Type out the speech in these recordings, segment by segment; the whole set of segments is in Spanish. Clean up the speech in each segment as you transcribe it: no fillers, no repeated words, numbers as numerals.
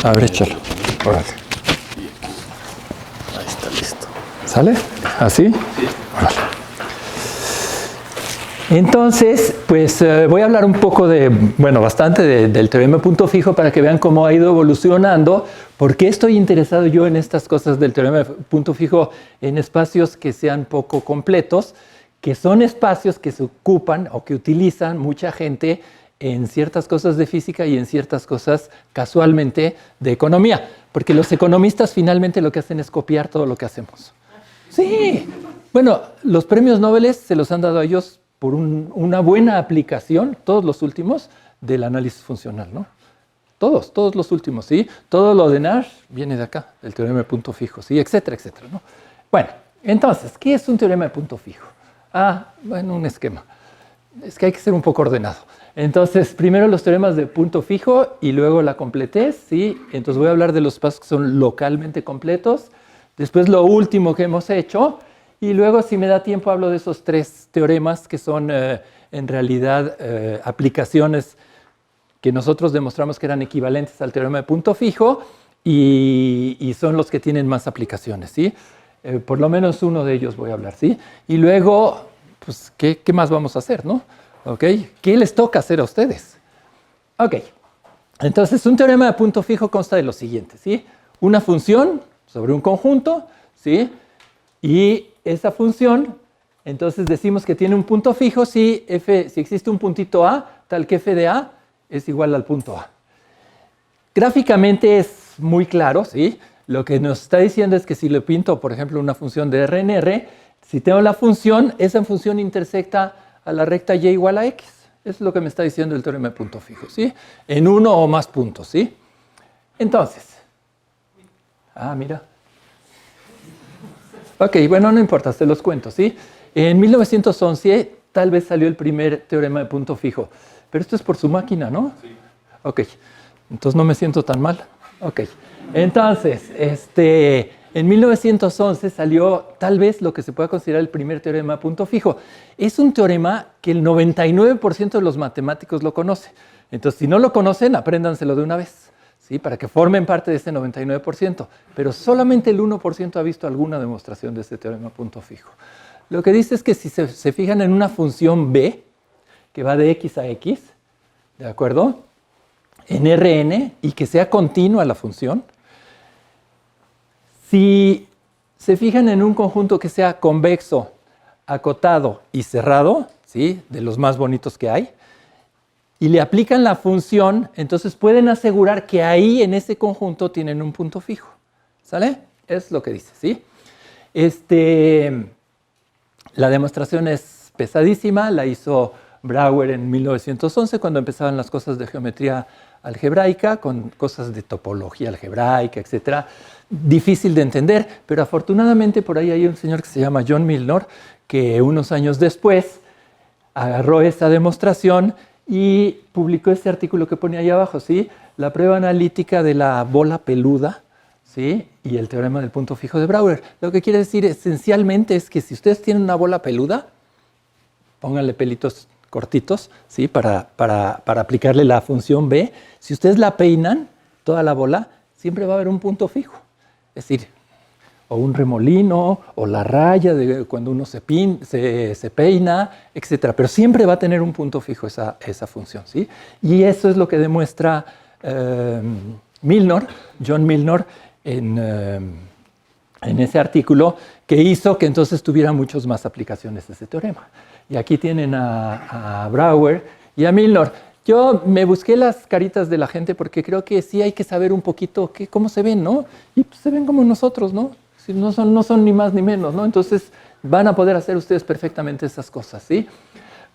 A ver, échalo. Órale. Ahí está listo. ¿Sale? ¿Así? Sí. Órale. Entonces, pues voy a hablar un poco bastante del teorema de punto fijo para que vean cómo ha ido evolucionando. ¿Por qué estoy interesado yo en estas cosas del teorema de punto fijo en espacios que sean poco completos? Que son espacios que se ocupan o que utilizan mucha gente en ciertas cosas de física y en ciertas cosas casualmente de economía. Porque los economistas finalmente lo que hacen es copiar todo lo que hacemos. Sí. Bueno, los premios Nobel se los han dado a ellos por una buena aplicación, todos los últimos, del análisis funcional, ¿no? Todos los últimos, ¿sí? Todo lo de Nash viene de acá, del teorema de punto fijo, ¿sí? Etcétera, etcétera, ¿no? Bueno, entonces, ¿qué es un teorema de punto fijo? Bueno, un esquema. Es que hay que ser un poco ordenado. Entonces, primero los teoremas de punto fijo y luego la completez, ¿sí? Entonces voy a hablar de los espacios que son localmente completos. Después lo último que hemos hecho. Y luego, si me da tiempo, hablo de esos tres teoremas que son en realidad aplicaciones que nosotros demostramos que eran equivalentes al teorema de punto fijo y son los que tienen más aplicaciones, ¿sí? Por lo menos uno de ellos voy a hablar, ¿sí? Y luego, pues, ¿qué más vamos a hacer, no? ¿Ok? ¿Qué les toca hacer a ustedes? Ok. Entonces, un teorema de punto fijo consta de lo siguiente, ¿sí? Una función sobre un conjunto, ¿sí? Y esa función, entonces decimos que tiene un punto fijo si existe un puntito A, tal que f de A es igual al punto A. Gráficamente es muy claro, ¿sí? Lo que nos está diciendo es que si le pinto, por ejemplo, una función de R en R, si tengo la función, esa función intersecta a la recta y igual a x. Eso es lo que me está diciendo el teorema de punto fijo, ¿sí? En uno o más puntos, ¿sí? Entonces, mira. Ok, bueno, no importa, se los cuento, ¿sí? En 1911 tal vez salió el primer teorema de punto fijo, pero esto es por su máquina, ¿no? Sí. Ok, entonces no me siento tan mal. Ok, entonces, en 1911 salió tal vez lo que se pueda considerar el primer teorema de punto fijo. Es un teorema que el 99% de los matemáticos lo conoce. Entonces, si no lo conocen, apréndanselo de una vez. ¿Sí? Para que formen parte de ese 99%, pero solamente el 1% ha visto alguna demostración de este teorema punto fijo. Lo que dice es que si se fijan en una función b, que va de x a x, ¿de acuerdo? En Rn, y que sea continua la función, si se fijan en un conjunto que sea convexo, acotado y cerrado, ¿sí? De los más bonitos que hay, y le aplican la función, entonces pueden asegurar que ahí en ese conjunto tienen un punto fijo. ¿Sale? Es lo que dice, ¿sí? La demostración es pesadísima, la hizo Brouwer en 1911 cuando empezaban las cosas de geometría algebraica, con cosas de topología algebraica, etc. Difícil de entender, pero afortunadamente por ahí hay un señor que se llama John Milnor, que unos años después agarró esa demostración y publicó este artículo que pone ahí abajo, ¿sí? La prueba analítica de la bola peluda, ¿sí? Y el teorema del punto fijo de Brouwer. Lo que quiere decir esencialmente es que si ustedes tienen una bola peluda, pónganle pelitos cortitos, ¿sí? Para aplicarle la función B. Si ustedes la peinan, toda la bola, siempre va a haber un punto fijo. Es decir, o un remolino, o la raya de cuando uno se peina, etc. Pero siempre va a tener un punto fijo esa función, ¿sí? Y eso es lo que demuestra John Milnor, en ese artículo, que hizo que entonces tuviera muchas más aplicaciones ese teorema. Y aquí tienen a Brouwer y a Milnor. Yo me busqué las caritas de la gente porque creo que sí hay que saber un poquito cómo se ven, ¿no? Y pues se ven como nosotros, ¿no? No son ni más ni menos, ¿no? Entonces van a poder hacer ustedes perfectamente esas cosas, ¿sí?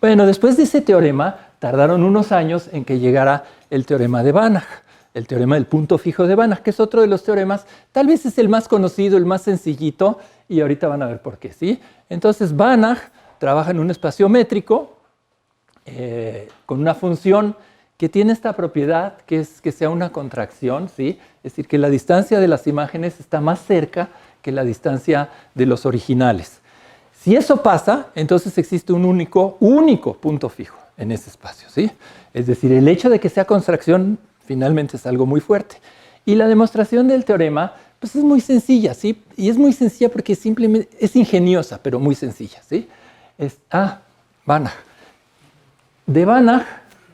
Bueno, después de ese teorema, tardaron unos años en que llegara el teorema de Banach, el teorema del punto fijo de Banach, que es otro de los teoremas, tal vez es el más conocido, el más sencillito, y ahorita van a ver por qué, ¿sí? Entonces Banach trabaja en un espacio métrico con una función que tiene esta propiedad, que es que sea una contracción, ¿sí? Es decir, que la distancia de las imágenes está más cerca que la distancia de los originales. Si eso pasa, entonces existe un único punto fijo en ese espacio, ¿sí? Es decir, el hecho de que sea contracción finalmente es algo muy fuerte. Y la demostración del teorema pues es muy sencilla, ¿sí? Y es muy sencilla porque simplemente es ingeniosa, pero muy sencilla, ¿sí? Banach. De Banach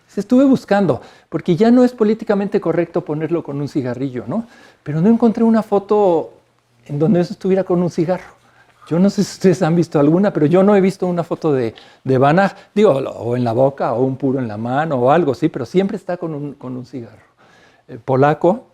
se estuve buscando, porque ya no es políticamente correcto ponerlo con un cigarrillo, ¿no? Pero no encontré una foto en donde eso estuviera con un cigarro. Yo no sé si ustedes han visto alguna, pero yo no he visto una foto de Banach, digo, o en la boca, o un puro en la mano, o algo, sí, pero siempre está con un cigarro. Polaco.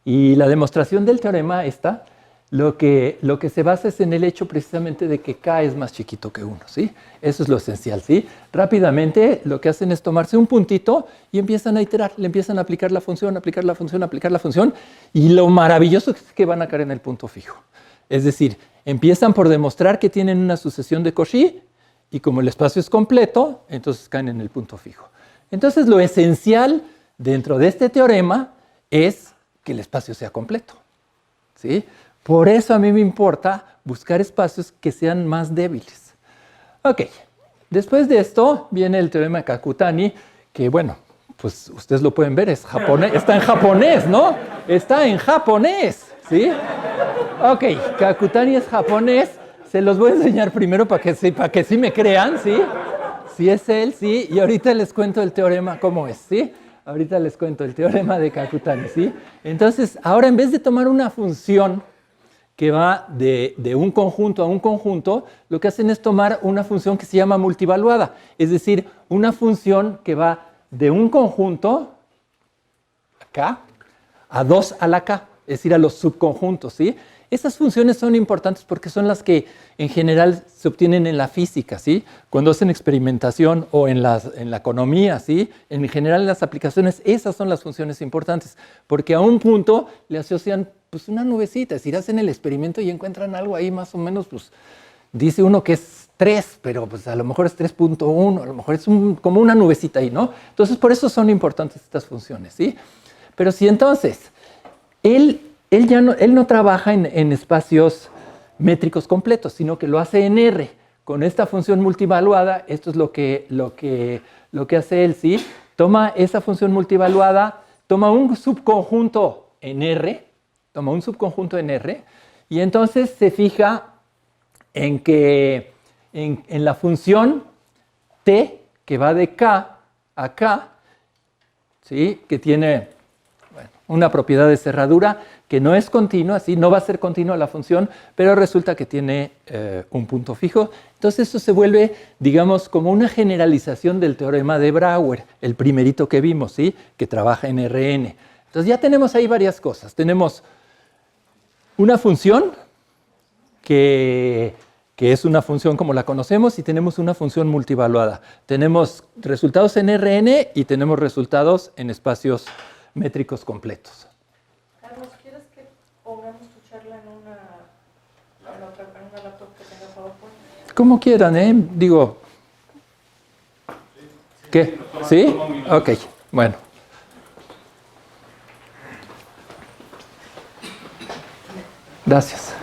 Y la demostración del teorema está, lo que se basa es en el hecho precisamente de que K es más chiquito que 1, ¿sí? Eso es lo esencial, ¿sí? Rápidamente lo que hacen es tomarse un puntito y empiezan a iterar, le empiezan a aplicar la función, aplicar la función, aplicar la función, y lo maravilloso es que van a caer en el punto fijo. Es decir, empiezan por demostrar que tienen una sucesión de Cauchy, y como el espacio es completo, entonces caen en el punto fijo. Entonces lo esencial dentro de este teorema es que el espacio sea completo, ¿sí? Por eso a mí me importa buscar espacios que sean más débiles. Ok, después de esto viene el teorema de Kakutani, que bueno, pues ustedes lo pueden ver, es japonés, está en japonés, ¿no? Está en japonés, ¿sí? Ok, Kakutani es japonés, se los voy a enseñar primero para que sí me crean, ¿sí? Sí es él, sí, y ahorita les cuento el teorema cómo es, ¿sí? Ahorita les cuento el teorema de Kakutani, ¿sí? Entonces, ahora en vez de tomar una función que va de un conjunto a un conjunto, lo que hacen es tomar una función que se llama multivaluada, es decir, una función que va de un conjunto, acá, a 2 a la K, es decir, a los subconjuntos, ¿sí? Estas funciones son importantes porque son las que en general se obtienen en la física, ¿sí? Cuando hacen experimentación o en la economía, ¿sí? En general en las aplicaciones, esas son las funciones importantes, porque a un punto le asocian pues, una nubecita, es decir, hacen el experimento y encuentran algo ahí más o menos, pues dice uno que es 3, pero pues a lo mejor es 3.1, a lo mejor es como una nubecita ahí, ¿no? Entonces, por eso son importantes estas funciones, ¿sí? Pero si entonces, él no trabaja en espacios métricos completos, sino que lo hace en R. Con esta función multivaluada, esto es lo que hace él, ¿sí? Toma esa función multivaluada, toma un subconjunto en R, y entonces se fija en que en la función T, que va de K a K, ¿sí? Que tiene una propiedad de cerradura que no es continua, ¿sí? No va a ser continua la función, pero resulta que tiene un punto fijo. Entonces eso se vuelve, digamos, como una generalización del teorema de Brouwer, el primerito que vimos, ¿sí? Que trabaja en Rn. Entonces ya tenemos ahí varias cosas. Tenemos una función que es una función como la conocemos, y tenemos una función multivaluada. Tenemos resultados en Rn y tenemos resultados en espacios métricos completos. Carlos, ¿quieres que pongamos tu charla en una laptop que tenga PowerPoint? Como quieran, ¿eh? Digo, ¿qué? ¿Sí? Ok, bueno. Gracias.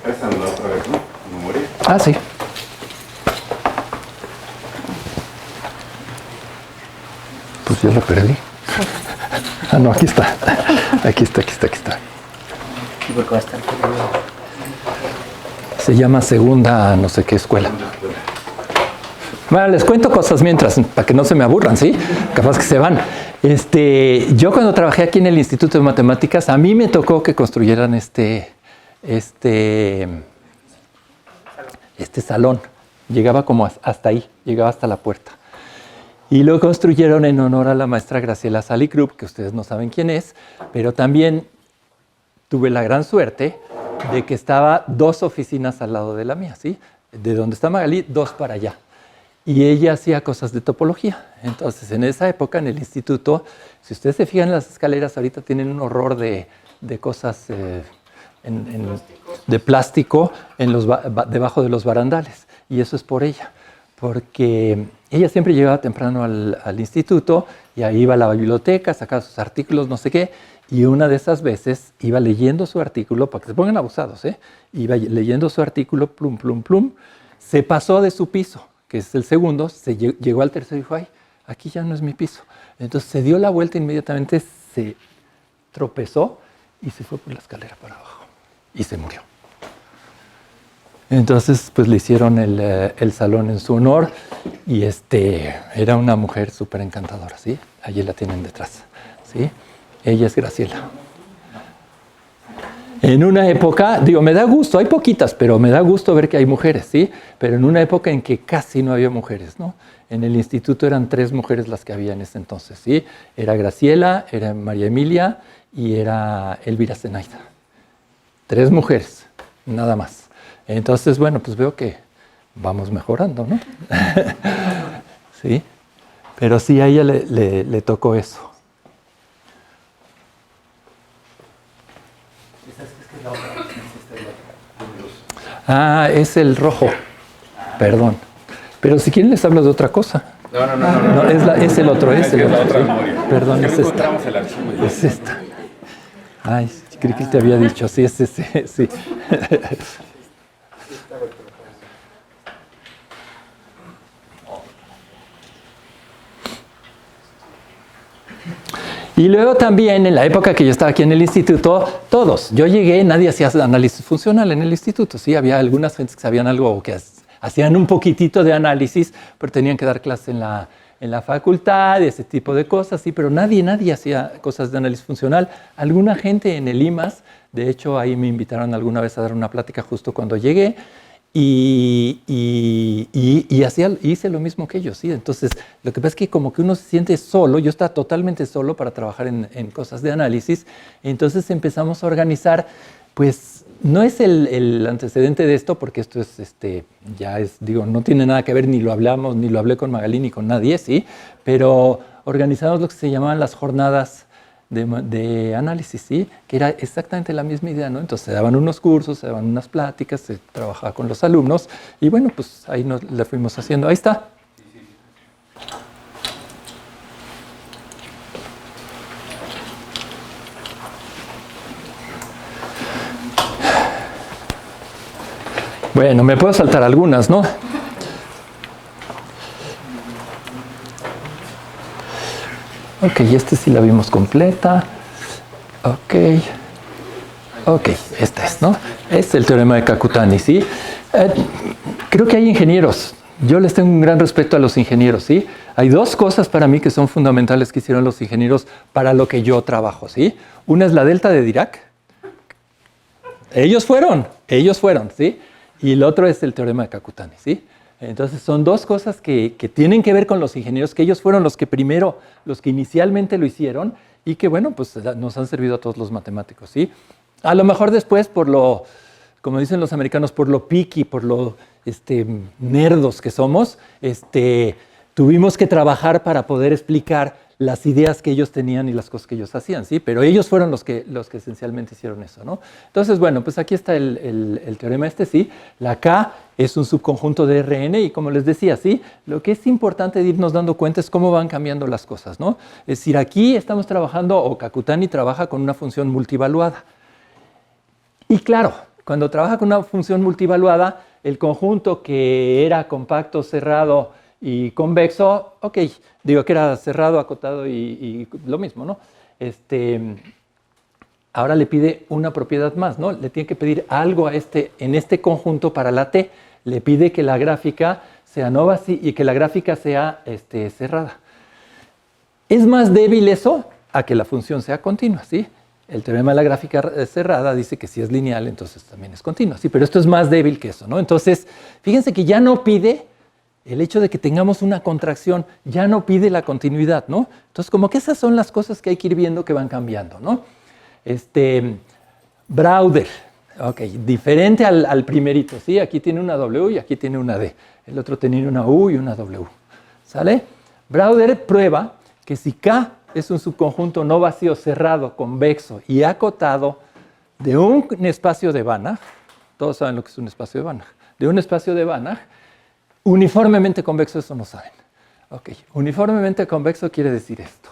Esa no la otra vez, ¿no? Memoria. Ah, sí. Pues yo lo perdí. Ah, no, aquí está. Aquí está. ¿Y por qué va a estar pequeño? Se llama segunda no sé qué escuela. Bueno, les cuento cosas mientras, para que no se me aburran, ¿sí? Capaz que se van. Yo cuando trabajé aquí en el Instituto de Matemáticas, a mí me tocó que construyeran este salón. Llegaba como hasta ahí, llegaba hasta la puerta. Y lo construyeron en honor a la maestra Graciela Salicrup, que ustedes no saben quién es, pero también tuve la gran suerte de que estaba 2 oficinas al lado de la mía, ¿sí? De donde está Magalí, 2 para allá. Y ella hacía cosas de topología. Entonces, en esa época, en el instituto, si ustedes se fijan en las escaleras, ahorita tienen un horror de cosas de plástico debajo de los barandales. Y eso es por ella, porque ella siempre llegaba temprano al instituto y ahí iba a la biblioteca, sacaba sus artículos, no sé qué, y una de esas veces iba leyendo su artículo, para que se pongan abusados, iba leyendo su artículo, plum, plum, plum, se pasó de su piso, que es el segundo, llegó al tercero y dijo, ay, aquí ya no es mi piso. Entonces se dio la vuelta inmediatamente, se tropezó y se fue por la escalera para abajo y se murió. Entonces pues le hicieron el salón en su honor y era una mujer súper encantadora, ¿sí? Allí la tienen detrás, ¿sí? Ella es Graciela. En una época, digo, me da gusto, hay poquitas, pero me da gusto ver que hay mujeres, ¿sí? Pero en una época en que casi no había mujeres, ¿no? En el instituto eran 3 mujeres las que había en ese entonces, ¿sí? Era Graciela, era María Emilia y era Elvira Zenaida. 3 mujeres, nada más. Entonces, bueno, pues veo que vamos mejorando, ¿no? Sí, pero sí, a ella le tocó eso. Ah, es el rojo. Perdón. Pero si quieren les hablo de otra cosa. No, es el otro, es el otro. La otra memoria. Perdón, Ya es no esta. encontramos el archivo. Es esta. Ay, creí que te había dicho. Sí, es ese, sí. Y luego también, en la época que yo estaba aquí en el instituto, todos, yo llegué, nadie hacía análisis funcional en el instituto, ¿sí? Había algunas gentes que sabían algo o que hacían un poquitito de análisis, pero tenían que dar clase en la facultad y ese tipo de cosas, ¿sí? Pero nadie hacía cosas de análisis funcional. Alguna gente en el IMAS, de hecho, ahí me invitaron alguna vez a dar una plática justo cuando llegué, y hice lo mismo que ellos, ¿sí? Entonces, lo que pasa es que como que uno se siente solo, yo estaba totalmente solo para trabajar en cosas de análisis, entonces empezamos a organizar, pues, no es el antecedente de esto, porque esto es, ya es, digo, no tiene nada que ver, ni lo hablamos, ni lo hablé con Magalí, ni con nadie, ¿sí? Pero organizamos lo que se llamaban las jornadas de análisis, ¿sí? Que era exactamente la misma idea, ¿no? Entonces se daban unos cursos, se daban unas pláticas, se trabajaba con los alumnos y bueno, pues ahí le fuimos haciendo. Ahí está. Bueno, me puedo saltar algunas, ¿no? Ok, sí la vimos completa. Ok, esta es, ¿no? Es el teorema de Kakutani, ¿sí? Creo que hay ingenieros. Yo les tengo un gran respeto a los ingenieros, ¿sí? Hay 2 cosas para mí que son fundamentales que hicieron los ingenieros para lo que yo trabajo, ¿sí? Una es la delta de Dirac. Ellos fueron, ¿sí? Y el otro es el teorema de Kakutani, ¿sí? Entonces son 2 cosas que tienen que ver con los ingenieros, que ellos fueron los que inicialmente lo hicieron y que, bueno, pues nos han servido a todos los matemáticos, ¿sí? A lo mejor después como dicen los americanos, por lo picky, por lo nerdos que somos, tuvimos que trabajar para poder explicar las ideas que ellos tenían y las cosas que ellos hacían, ¿sí? Pero ellos fueron los que esencialmente hicieron eso, ¿no? Entonces, bueno, pues aquí está el teorema ¿sí? La K es un subconjunto de Rn y como les decía, ¿sí? Lo que es importante de irnos dando cuenta es cómo van cambiando las cosas, ¿no? Es decir, aquí estamos trabajando, o Kakutani trabaja con una función multivaluada. Y claro, cuando trabaja con una función multivaluada, el conjunto que era compacto, cerrado y convexo, ok, digo que era cerrado, acotado y lo mismo, ¿no? Ahora le pide una propiedad más, ¿no? Le tiene que pedir algo en este conjunto para la T. Le pide que la gráfica sea no vacía y que la gráfica sea cerrada. Es más débil eso a que la función sea continua, ¿sí? El teorema de la gráfica cerrada dice que si es lineal, entonces también es continua, ¿sí? Pero esto es más débil que eso, ¿no? Entonces, fíjense que ya no pide el hecho de que tengamos una contracción, ya no pide la continuidad, ¿no? Entonces, como que esas son las cosas que hay que ir viendo que van cambiando, ¿no? Browder, ok, diferente al primerito, ¿sí? Aquí tiene una W y aquí tiene una D. El otro tenía una U y una W, ¿sale? Browder prueba que si K es un subconjunto no vacío cerrado, convexo y acotado de un espacio de Banach, todos saben lo que es un espacio de Banach, de un espacio de Banach, uniformemente convexo, eso no saben. Ok, uniformemente convexo quiere decir esto.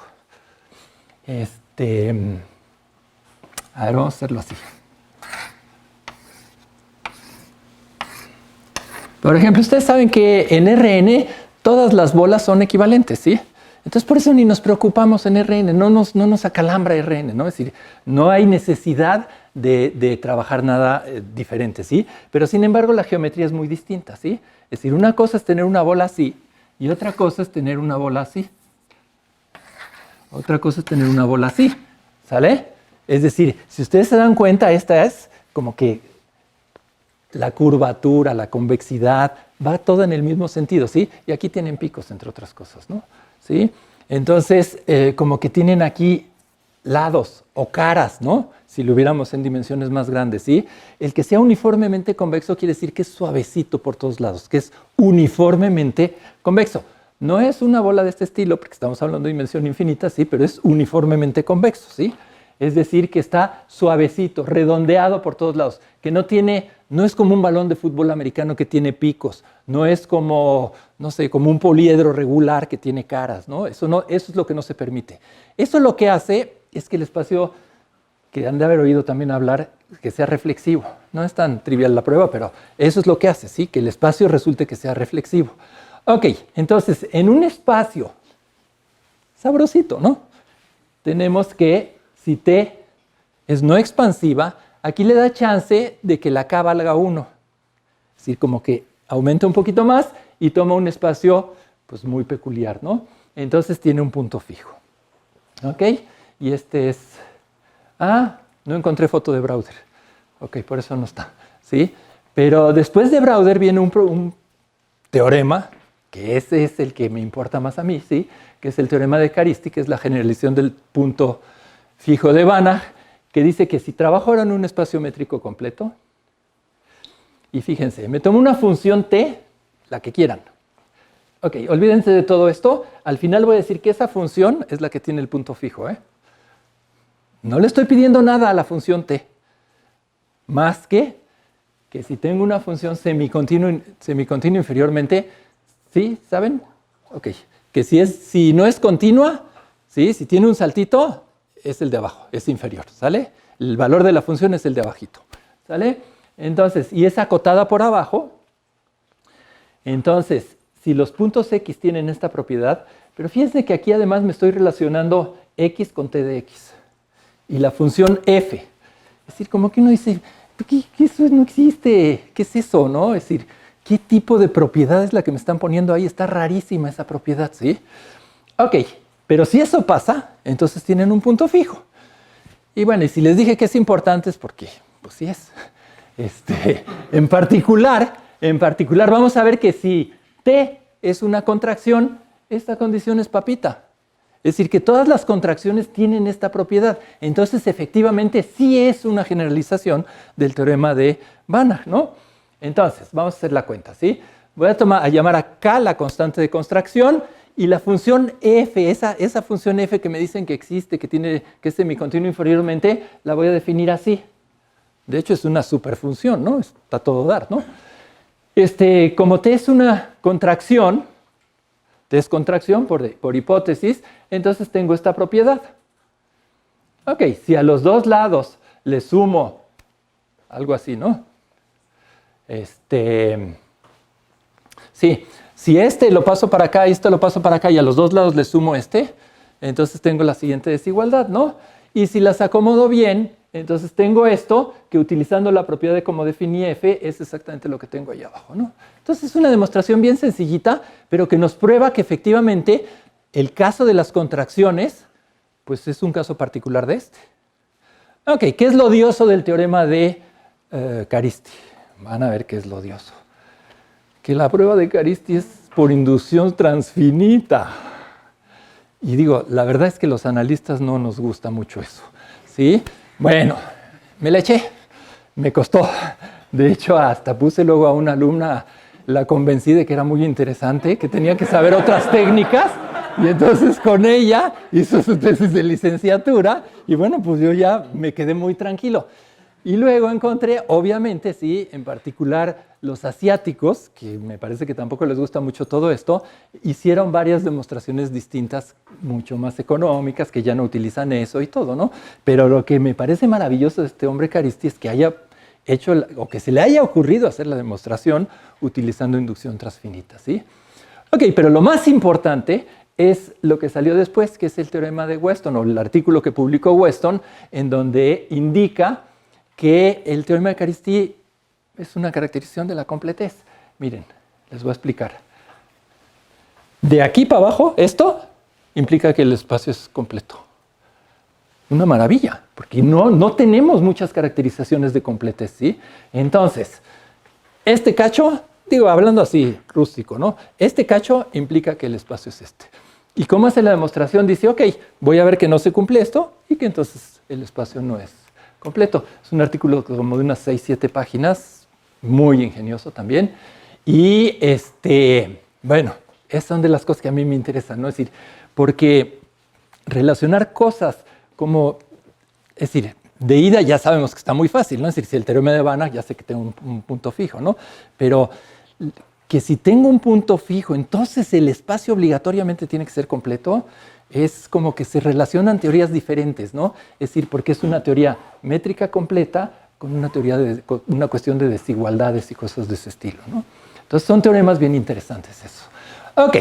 A ver, vamos a hacerlo así. Por ejemplo, ustedes saben que en Rn todas las bolas son equivalentes, ¿sí? Entonces, por eso ni nos preocupamos en RN, no nos acalambra RN, ¿no? Es decir, no hay necesidad de trabajar nada diferente, ¿sí? Pero, sin embargo, la geometría es muy distinta, ¿sí? Es decir, una cosa es tener una bola así y otra cosa es tener una bola así. Otra cosa es tener una bola así, ¿sale? Es decir, si ustedes se dan cuenta, esta es como que la curvatura, la convexidad, va todo en el mismo sentido, ¿sí? Y aquí tienen picos, entre otras cosas, ¿no? ¿Sí? Entonces, como que tienen aquí lados o caras, ¿no? Si lo hubiéramos en dimensiones más grandes, ¿sí? El que sea uniformemente convexo quiere decir que es suavecito por todos lados, que es uniformemente convexo. No es una bola de este estilo, porque estamos hablando de dimensión infinita, sí, pero es uniformemente convexo, ¿sí? Es decir, que está suavecito, redondeado por todos lados, que no es como un balón de fútbol americano que tiene picos, no es como, no sé, como un poliedro regular que tiene caras, ¿no? Eso es lo que no se permite. Eso lo que hace es que el espacio, que han de haber oído también hablar, que sea reflexivo. No es tan trivial la prueba, pero eso es lo que hace, ¿sí? Que el espacio resulte que sea reflexivo. Ok, entonces, en un espacio sabrosito, ¿no? Tenemos que si T es no expansiva, aquí le da chance de que la K valga 1. Es decir, como que aumenta un poquito más y toma un espacio pues, muy peculiar, ¿no? Entonces tiene un punto fijo. ¿Ok? Y este es... Ah, no encontré foto de Browder. Ok, por eso no está. ¿Sí? Pero después de Browder viene un teorema, que ese es el que me importa más a mí, ¿sí? Que es el teorema de Caristi, que es la generalización del punto fijo de Banach, que dice que si trabajo ahora en un espacio métrico completo, y fíjense, me tomo una función t, la que quieran. Ok, olvídense de todo esto. Al final voy a decir que esa función es la que tiene el punto fijo, ¿eh? No le estoy pidiendo nada a la función t, más que si tengo una función semicontinua inferiormente, ¿sí? ¿Saben? Ok, que si no es continua, ¿sí? Si tiene un saltito, es el de abajo, es inferior, ¿sale? El valor de la función es el de abajito, ¿sale? Entonces, y es acotada por abajo. Entonces, si los puntos X tienen esta propiedad, pero fíjense que aquí además me estoy relacionando X con T de X. Y la función F. Es decir, como que uno dice, ¿qué eso no existe? ¿Qué es eso, no? Es decir, ¿qué tipo de propiedad es la que me están poniendo ahí? Está rarísima esa propiedad, ¿sí? Ok. Pero si eso pasa, entonces tienen un punto fijo. Y bueno, y si les dije que es importante es porque, pues sí es. En particular, vamos a ver que si T es una contracción, esta condición es papita. Es decir, que todas las contracciones tienen esta propiedad. Entonces, efectivamente, sí es una generalización del teorema de Banach, ¿no? Entonces, vamos a hacer la cuenta, ¿sí? Voy a llamar a K la constante de contracción. Y la función f, esa función f que me dicen que existe, que es semicontinua inferiormente, la voy a definir así. De hecho, es una superfunción, ¿no? Está todo dar, ¿no? Como t es una contracción, t es contracción por hipótesis, entonces tengo esta propiedad. Ok, si a los dos lados le sumo algo así, ¿no? Sí. Si lo paso para acá y lo paso para acá y a los dos lados le sumo entonces tengo la siguiente desigualdad, ¿no? Y si las acomodo bien, entonces tengo esto, que utilizando la propiedad de cómo definí f, es exactamente lo que tengo ahí abajo, ¿no? Entonces es una demostración bien sencillita, pero que nos prueba que efectivamente el caso de las contracciones, pues es un caso particular de este. Ok, ¿qué es lo odioso del teorema de Caristi? Van a ver qué es lo odioso. Que la prueba de Caristi es por inducción transfinita. Y digo, la verdad es que los analistas no nos gusta mucho eso, ¿sí? Bueno, me la eché, me costó. De hecho, hasta puse luego a una alumna, la convencí de que era muy interesante, que tenía que saber otras técnicas, y entonces con ella hizo su tesis de licenciatura, y bueno, pues yo ya me quedé muy tranquilo. Y luego encontré, obviamente, sí, en particular los asiáticos, que me parece que tampoco les gusta mucho todo esto, hicieron varias demostraciones distintas, mucho más económicas, que ya no utilizan eso y todo, ¿no? Pero lo que me parece maravilloso de este hombre Caristi es que haya hecho, o que se le haya ocurrido hacer la demostración utilizando inducción transfinita, ¿sí? Ok, pero lo más importante es lo que salió después, que es el teorema de Weston, o el artículo que publicó Weston, en donde indica que el teorema de Caresty es una caracterización de la completez. Miren, les voy a explicar. De aquí para abajo, esto implica que el espacio es completo. Una maravilla, porque no tenemos muchas caracterizaciones de completez, ¿sí? Entonces, este cacho, digo, hablando así rústico, ¿no? Este cacho implica que el espacio es este. ¿Y cómo hace la demostración? Dice, ok, voy a ver que no se cumple esto y que entonces el espacio no es completo. Es un artículo como de unas 6, 7 páginas, muy ingenioso también. Y bueno, esas son de las cosas que a mí me interesan, ¿no? Es decir, porque relacionar cosas como, es decir, de ida ya sabemos que está muy fácil, ¿no? Es decir, si el teorema de Banach ya sé que tengo un punto fijo, ¿no? Pero que si tengo un punto fijo, entonces el espacio obligatoriamente tiene que ser completo, es como que se relacionan teorías diferentes, ¿no? Es decir, porque es una teoría métrica completa con una teoría con una cuestión de desigualdades y cosas de ese estilo, ¿no? Entonces son teoremas bien interesantes eso. Ok,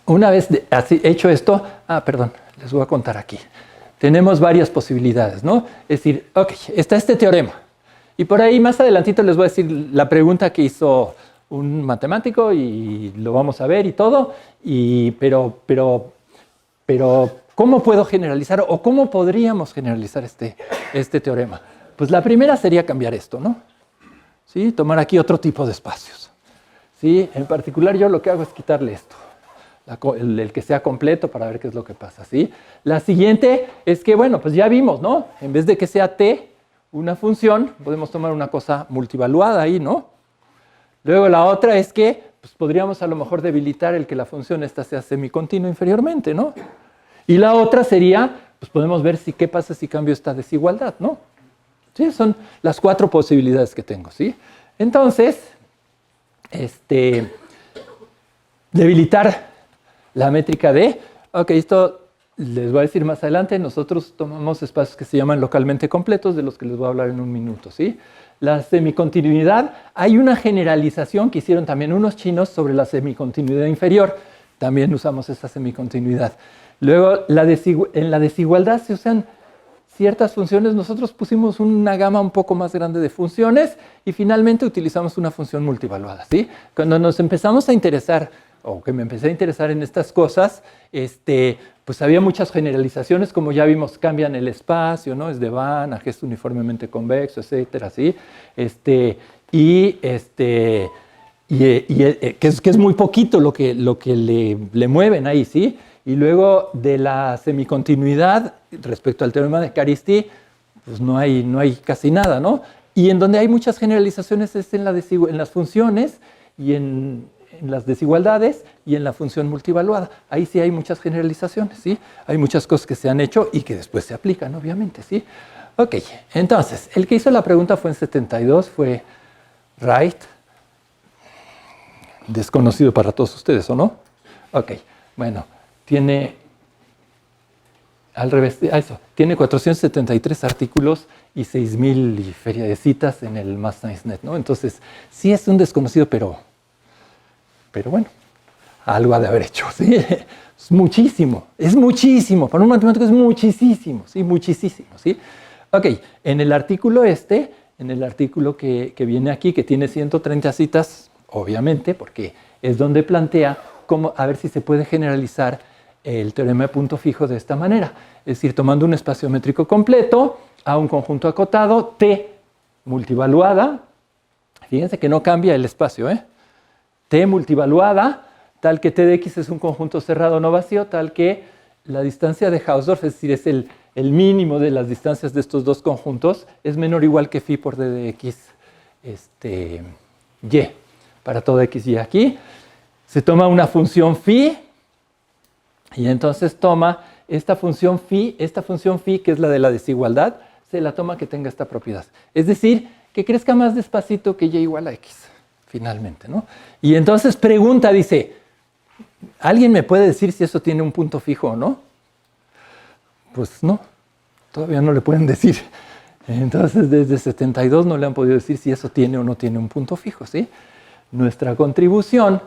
una vez así hecho esto, perdón, les voy a contar aquí. Tenemos varias posibilidades, ¿no? Es decir, ok, está este teorema. Y por ahí más adelantito les voy a decir la pregunta que hizo un matemático y lo vamos a ver y todo. Pero ¿cómo puedo generalizar o cómo podríamos generalizar este teorema? Pues la primera sería cambiar esto, ¿no? ¿Sí? Tomar aquí otro tipo de espacios. ¿Sí? En particular yo lo que hago es quitarle esto. El que sea completo para ver qué es lo que pasa, ¿sí? La siguiente es que, bueno, pues ya vimos, ¿no? En vez de que sea t una función, podemos tomar una cosa multivaluada ahí, ¿no? Luego la otra es que pues podríamos a lo mejor debilitar el que la función esta sea semicontinua inferiormente, ¿no? Y la otra sería, pues podemos ver qué pasa si cambio esta desigualdad, ¿no? Sí, son las 4 posibilidades que tengo, ¿sí? Entonces, debilitar la métrica de, ok, esto les voy a decir más adelante, nosotros tomamos espacios que se llaman localmente completos, de los que les voy a hablar en un minuto, ¿sí? La semicontinuidad, hay una generalización que hicieron también unos chinos sobre la semicontinuidad inferior, también usamos esa semicontinuidad. Luego, en la desigualdad se usan ciertas funciones, nosotros pusimos una gama un poco más grande de funciones y finalmente utilizamos una función multivaluada, ¿sí? Cuando nos empezamos a interesar o que me empecé a interesar en estas cosas, pues había muchas generalizaciones, como ya vimos, cambian el espacio, ¿no? Es de Banach, es uniformemente convexo, etcétera, ¿sí? Que es muy poquito lo que le mueven ahí, ¿sí? Y luego de la semicontinuidad, respecto al teorema de Caresty, pues no hay casi nada, ¿no? Y en donde hay muchas generalizaciones es en las funciones y en las desigualdades y en la función multivaluada. Ahí sí hay muchas generalizaciones, ¿sí? Hay muchas cosas que se han hecho y que después se aplican, obviamente, ¿sí? Ok, entonces, el que hizo la pregunta fue en 72, fue Wright, desconocido para todos ustedes, ¿o no? Ok, bueno, tiene, al revés, eso, tiene 473 artículos y 6,000 y feria de citas en el Mass Science Net, ¿no? Entonces, sí es un desconocido, pero bueno, algo ha de haber hecho, ¿sí? Es muchísimo, para un matemático es muchísimo, ¿sí? Muchísimo, ¿sí? Ok, en el artículo que viene aquí, que tiene 130 citas, obviamente, porque es donde plantea cómo, a ver si se puede generalizar el teorema de punto fijo de esta manera. Es decir, tomando un espacio métrico completo a un conjunto acotado, T multivaluada, fíjense que no cambia el espacio, T multivaluada, tal que T de X es un conjunto cerrado no vacío, tal que la distancia de Hausdorff, es decir, es el mínimo de las distancias de estos dos conjuntos, es menor o igual que phi por d de x y, para todo x y aquí. Se toma una función phi, y entonces toma esta función phi, que es la de la desigualdad, se la toma que tenga esta propiedad. Es decir, que crezca más despacito que y igual a x, finalmente, ¿no? Y entonces pregunta, dice, ¿alguien me puede decir si eso tiene un punto fijo o no? Pues no, todavía no le pueden decir. Entonces, desde 72 no le han podido decir si eso tiene o no tiene un punto fijo, ¿sí? Nuestra contribución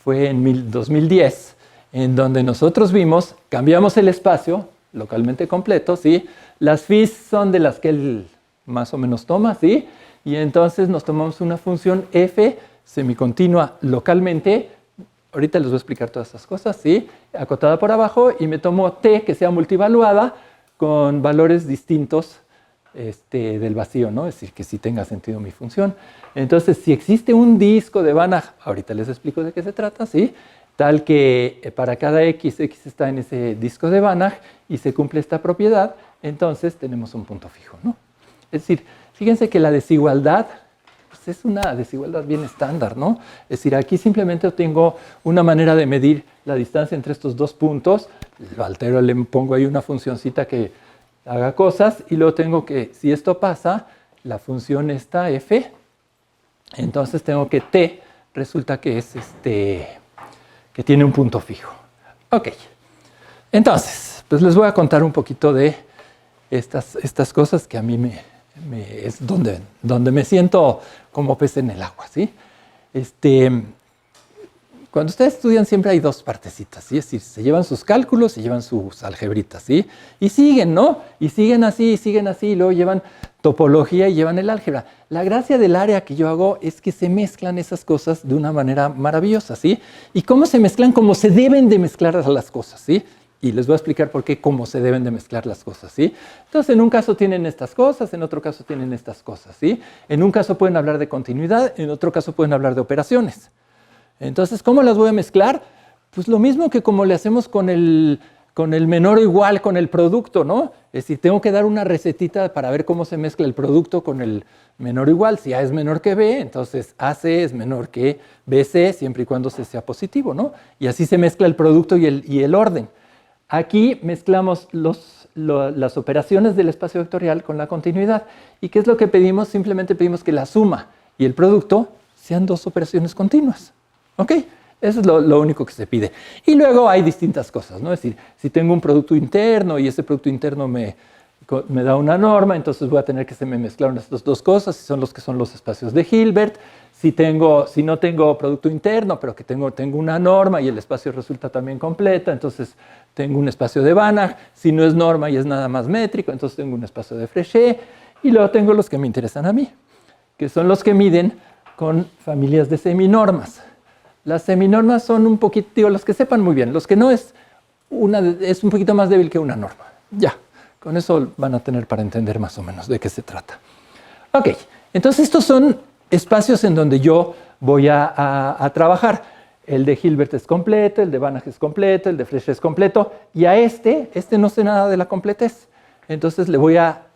fue en 2010, en donde nosotros vimos, cambiamos el espacio localmente completo, ¿sí? Las phis son de las que él más o menos toma, ¿sí? Y entonces nos tomamos una función f semicontinua localmente. Ahorita les voy a explicar todas estas cosas, ¿sí? Acotada por abajo, y me tomo t que sea multivaluada con valores distintos del vacío, ¿no? Es decir, que sí tenga sentido mi función. Entonces, si existe un disco de Banach, ahorita les explico de qué se trata, ¿sí? Tal que para cada x está en ese disco de Banach y se cumple esta propiedad, entonces tenemos un punto fijo, ¿no? Es decir, fíjense que la desigualdad pues es una desigualdad bien estándar, ¿no? Es decir, aquí simplemente tengo una manera de medir la distancia entre estos dos puntos, lo altero, le pongo ahí una funcioncita que haga cosas, y luego tengo que, si esto pasa, la función esta f, entonces tengo que t resulta que es que tiene un punto fijo. Ok, entonces, pues les voy a contar un poquito de estas cosas que a mí es donde me siento como pez en el agua, ¿sí? Cuando ustedes estudian siempre hay dos partecitas, ¿sí? Es decir, se llevan sus cálculos, se llevan sus algebritas, ¿sí? Y siguen, ¿no? Y siguen así, y luego llevan topología y llevan el álgebra. La gracia del área que yo hago es que se mezclan esas cosas de una manera maravillosa, ¿sí? ¿Y cómo se mezclan? Como se deben de mezclar las cosas, ¿sí? Y les voy a explicar por qué, cómo se deben de mezclar las cosas, ¿sí? Entonces, en un caso tienen estas cosas, en otro caso tienen estas cosas, ¿sí? En un caso pueden hablar de continuidad, en otro caso pueden hablar de operaciones. Entonces, ¿cómo las voy a mezclar? Pues lo mismo que como le hacemos con el menor o igual, con el producto, ¿no? Es decir, tengo que dar una recetita para ver cómo se mezcla el producto con el menor o igual. Si A es menor que B, entonces AC es menor que BC, siempre y cuando C sea positivo, ¿no? Y así se mezcla el producto y el orden. Aquí mezclamos las operaciones del espacio vectorial con la continuidad. ¿Y qué es lo que pedimos? Simplemente pedimos que la suma y el producto sean dos operaciones continuas. ¿Ok? Eso es lo único que se pide. Y luego hay distintas cosas, ¿no? Es decir, si tengo un producto interno y ese producto interno me da una norma, entonces voy a tener que se me mezclaron estas dos cosas, y son los espacios de Hilbert. Si no tengo producto interno, pero que tengo una norma y el espacio resulta también completa, entonces tengo un espacio de Banach. Si no es norma y es nada más métrico, entonces tengo un espacio de Fréchet. Y luego tengo los que me interesan a mí, que son los que miden con familias de seminormas. Las seminormas son un poquito, digo, los que sepan muy bien, los que no es un poquito más débil que una norma. Ya, con eso van a tener para entender más o menos de qué se trata. Ok, entonces estos son espacios en donde yo voy a trabajar. El de Hilbert es completo, el de Banach es completo, el de Fréchet es completo, y a este no sé nada de la completez. Entonces le voy a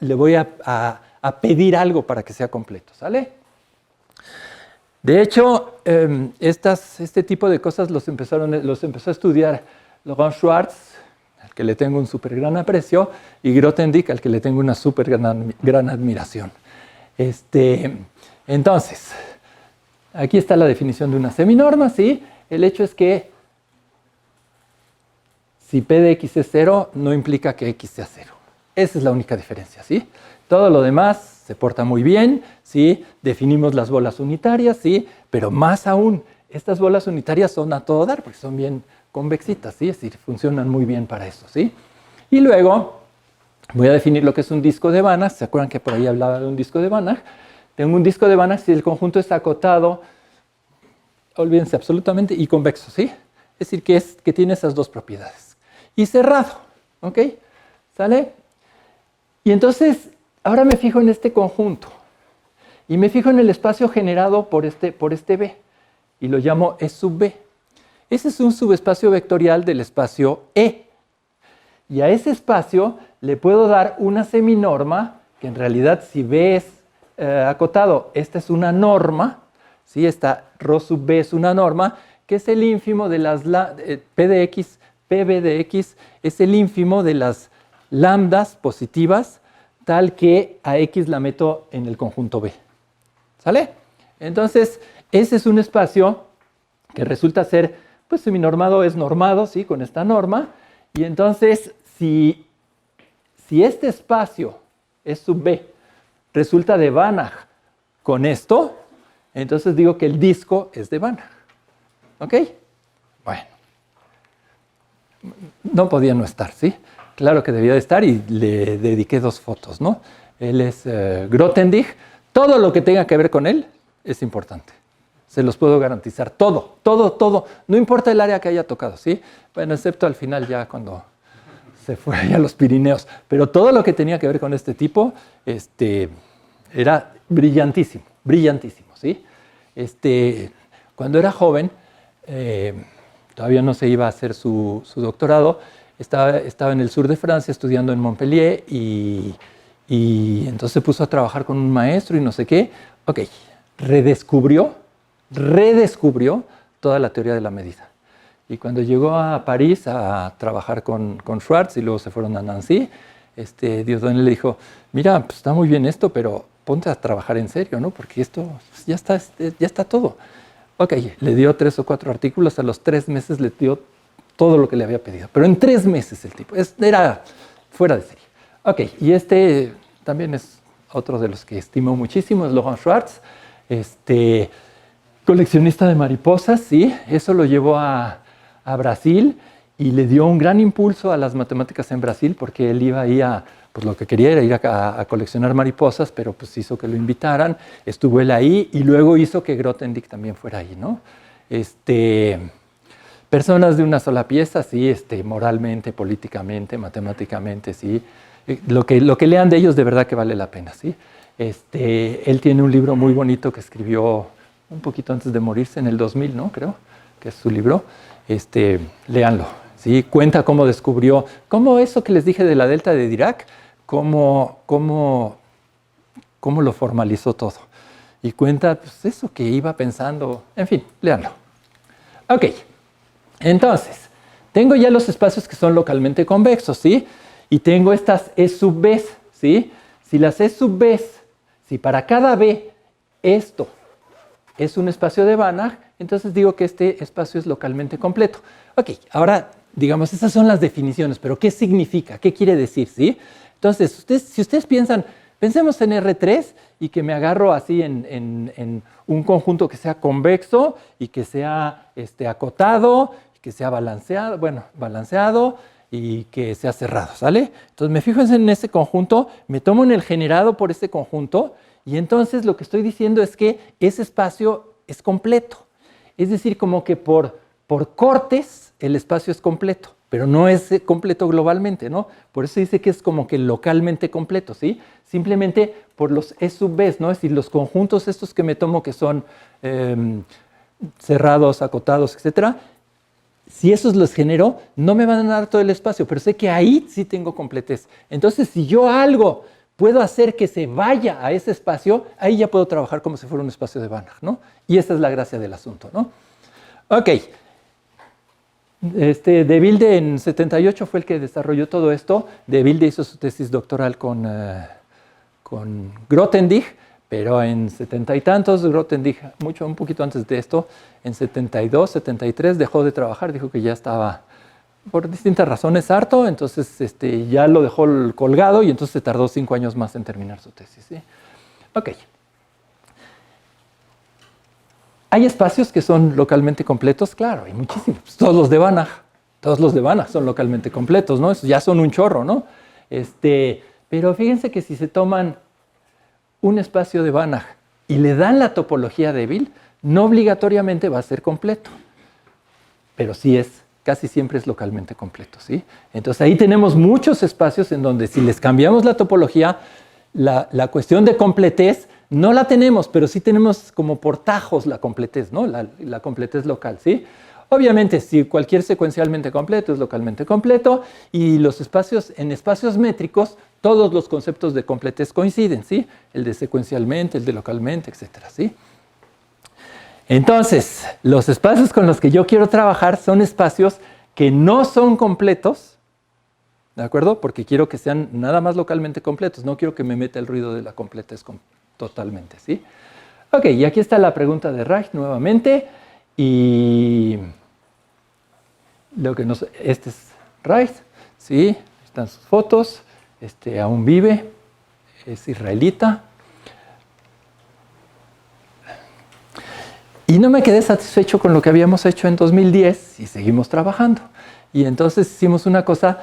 pedir algo para que sea completo, ¿sale? De hecho, este tipo de cosas los empezó a estudiar Laurent Schwartz, al que le tengo un súper gran aprecio, y Grothendieck, al que le tengo una súper gran admiración. Entonces, aquí está la definición de una seminorma, ¿sí? El hecho es que si P de X es 0, no implica que X sea 0. Esa es la única diferencia, ¿sí? Todo lo demás se porta muy bien, ¿sí? Definimos las bolas unitarias, ¿sí? Pero más aún, estas bolas unitarias son a todo dar porque son bien convexitas, ¿sí? Es decir, funcionan muy bien para eso, ¿sí? Y luego voy a definir lo que es un disco de Banach. ¿Se acuerdan que por ahí hablaba de un disco de Banach? Tengo un disco de Banach si el conjunto está acotado, olvídense absolutamente, y convexo, ¿sí? Es decir, que tiene esas dos propiedades. Y cerrado, ¿ok? ¿Sale? Y entonces, ahora me fijo en este conjunto y me fijo en el espacio generado por este B y lo llamo E sub B. Ese es un subespacio vectorial del espacio E. Y a ese espacio le puedo dar una seminorma, que en realidad si B es acotado, esta es una norma, ¿sí? Esta ρ sub B es una norma, que es el ínfimo de las P de X, PB de X, es el ínfimo de las lambdas positivas, tal que a X la meto en el conjunto B. ¿Sale? Entonces, ese es un espacio que resulta ser, pues seminormado es normado, ¿sí? Con esta norma. Y entonces, si este espacio es sub B resulta de Banach con esto, entonces digo que el disco es de Banach. ¿Ok? Bueno. no podía no estar, ¿sí? Claro que debía de estar y le dediqué 2 fotos, ¿no? Él es Grothendieck. Todo lo que tenga que ver con él es importante. Se los puedo garantizar. Todo, todo, todo. No importa el área que haya tocado, ¿sí? Bueno, excepto al final ya cuando se fue allá a los Pirineos. Pero todo lo que tenía que ver con este tipo era brillantísimo, brillantísimo, ¿sí? Cuando era joven, todavía no se iba a hacer su doctorado, estaba en el sur de Francia estudiando en Montpellier y entonces se puso a trabajar con un maestro y no sé qué. Ok, redescubrió toda la teoría de la medida. Y cuando llegó a París a trabajar con Schwartz y luego se fueron a Nancy, Dieudonné le dijo, mira, pues está muy bien esto, pero ponte a trabajar en serio, ¿no? Porque esto pues, ya está todo. Ok, le dio 3 o 4 artículos, a los 3 meses le dio todo lo que le había pedido. Pero en 3 meses el tipo, era fuera de serie. Ok, y también es otro de los que estimo muchísimo, es Laurent Schwartz, coleccionista de mariposas, sí, eso lo llevó a Brasil y le dio un gran impulso a las matemáticas en Brasil porque él iba ahí pues lo que quería era ir a coleccionar mariposas, pero pues hizo que lo invitaran, estuvo él ahí y luego hizo que Grothendieck también fuera ahí, ¿no? Personas de una sola pieza, sí, moralmente, políticamente, matemáticamente, sí. Lo que lean de ellos de verdad que vale la pena, sí. Él tiene un libro muy bonito que escribió un poquito antes de morirse, en el 2000, ¿no? Creo que es su libro. Léanlo, ¿sí? Cuenta cómo descubrió, cómo eso que les dije de la delta de Dirac, cómo lo formalizó todo. Y cuenta, pues, eso que iba pensando, en fin, léanlo. Ok, entonces, tengo ya los espacios que son localmente convexos, ¿sí? Y tengo estas E sub B, ¿sí? Si las E sub B, si para cada B esto es un espacio de Banach, entonces digo que este espacio es localmente completo. Ok, ahora, digamos, esas son las definiciones, pero ¿qué significa? ¿Qué quiere decir? ¿Sí? Entonces, si ustedes pensemos en R3 y que me agarro así en un conjunto que sea convexo y que sea acotado, que sea balanceado y que sea cerrado, ¿sale? Entonces me fijo en ese conjunto, me tomo en el generado por ese conjunto y entonces lo que estoy diciendo es que ese espacio es completo. Es decir, como que por cortes el espacio es completo, pero no es completo globalmente, ¿no? Por eso dice que es como que localmente completo, ¿sí? Simplemente por los E sub B, ¿no? Es decir, los conjuntos estos que me tomo que son cerrados, acotados, etcétera, si esos los genero, no me van a dar todo el espacio, pero sé que ahí sí tengo completez. Entonces, si yo puedo hacer que se vaya a ese espacio, ahí ya puedo trabajar como si fuera un espacio de Banach, ¿no? Y esa es la gracia del asunto, ¿no? Ok. De Wilde en 78 fue el que desarrolló todo esto. De Wilde hizo su tesis doctoral con Grothendieck, pero en 70 y tantos, Grothendieck, un poquito antes de esto, en 72, 73, dejó de trabajar, dijo que ya estaba, por distintas razones, harto, entonces ya lo dejó colgado y entonces se tardó 5 años más en terminar su tesis, ¿sí? Ok. ¿Hay espacios que son localmente completos? Claro, hay muchísimos. Todos los de Banach son localmente completos, ¿no? Ya son un chorro, ¿no? Pero fíjense que si se toman un espacio de Banach y le dan la topología débil, no obligatoriamente va a ser completo, pero sí casi siempre es localmente completo, ¿sí? Entonces ahí tenemos muchos espacios en donde si les cambiamos la topología, la cuestión de completez no la tenemos, pero sí tenemos como por tajos la completez, ¿no? La completez local, ¿sí? Obviamente, si cualquier secuencialmente completo es localmente completo y en espacios métricos, todos los conceptos de completez coinciden, ¿sí? El de secuencialmente, el de localmente, etcétera, ¿sí? Entonces, los espacios con los que yo quiero trabajar son espacios que no son completos, ¿de acuerdo? Porque quiero que sean nada más localmente completos, no quiero que me meta el ruido de la completez totalmente, ¿sí? Ok, y aquí está la pregunta de Reich nuevamente, y este es Reich, ¿sí? Están sus fotos, aún vive, es israelita. Y no me quedé satisfecho con lo que habíamos hecho en 2010 y seguimos trabajando. Y entonces hicimos una cosa